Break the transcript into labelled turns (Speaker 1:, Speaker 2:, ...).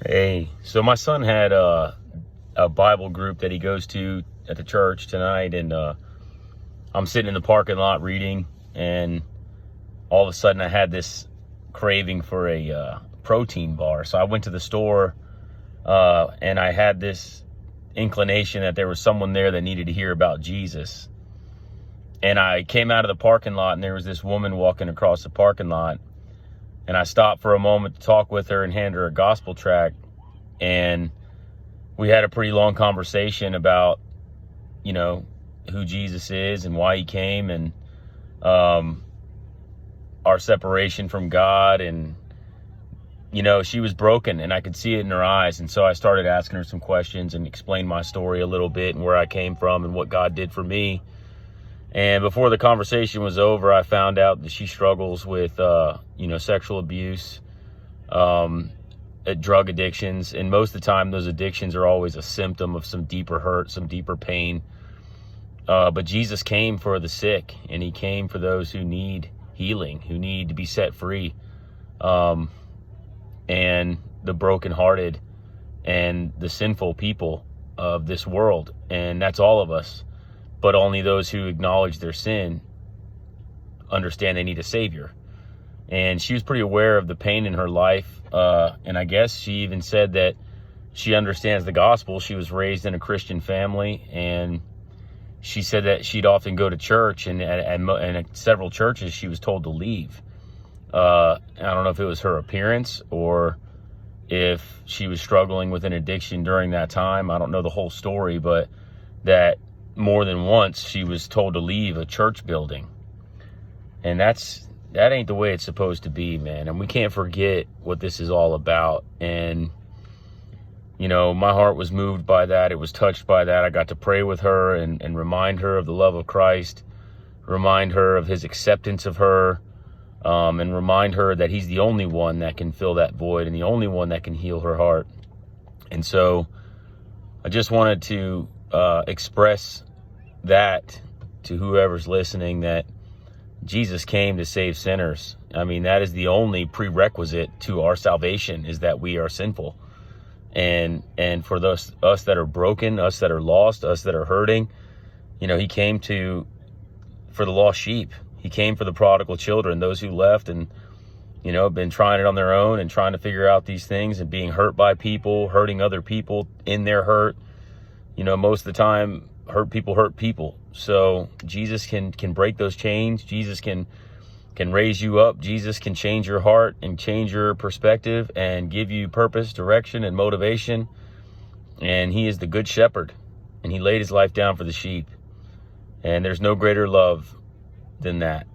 Speaker 1: Hey, so my son had a Bible group that he goes to at the church tonight, and I'm sitting in the parking lot reading, and all of a sudden I had this craving for a protein bar. So I went to the store, and I had this inclination that there was someone there that needed to hear about Jesus. And I came out of the parking lot, and there was this woman walking across the parking lot. And I stopped for a moment to talk with her and hand her a gospel tract. And we had a pretty long conversation about, who Jesus is and why he came, and our separation from God. And, she was broken, and I could see it in her eyes. And so I started asking her some questions and explained my story a little bit and where I came from and what God did for me. And before the conversation was over, I found out that she struggles with, sexual abuse, drug addictions. And most of the time, those addictions are always a symptom of some deeper hurt, some deeper pain. But Jesus came for the sick, and he came for those who need healing, who need to be set free, and the brokenhearted and the sinful people of this world. And that's all of us. But only those who acknowledge their sin understand they need a savior. And she was pretty aware of the pain in her life. And I guess she even said that she understands the gospel. She was raised in a Christian family, and she said that she'd often go to church, and at several churches she was told to leave. I don't know if it was her appearance or if she was struggling with an addiction during that time. I don't know the whole story, but that more than once she was told to leave a church building. And that ain't the way it's supposed to be, man. And we can't forget what this is all about. And my heart was moved by that. It was touched by that. I got to pray with her and remind her of the love of Christ, remind her of his acceptance of her, and remind her that he's the only one that can fill that void and the only one that can heal her heart. And so I just wanted to express that to whoever's listening, that Jesus came to save sinners. I mean, that is the only prerequisite to our salvation, is that we are sinful. And for us that are broken, us that are lost, us that are hurting, he came for the lost sheep. He came for the prodigal children, those who left and, been trying it on their own and trying to figure out these things and being hurt by people, hurting other people in their hurt. Most of the time, hurt people. So Jesus can break those chains. Jesus can raise you up. Jesus can change your heart and change your perspective and give you purpose, direction, and motivation. And he is the good shepherd, and he laid his life down for the sheep. And there's no greater love than that.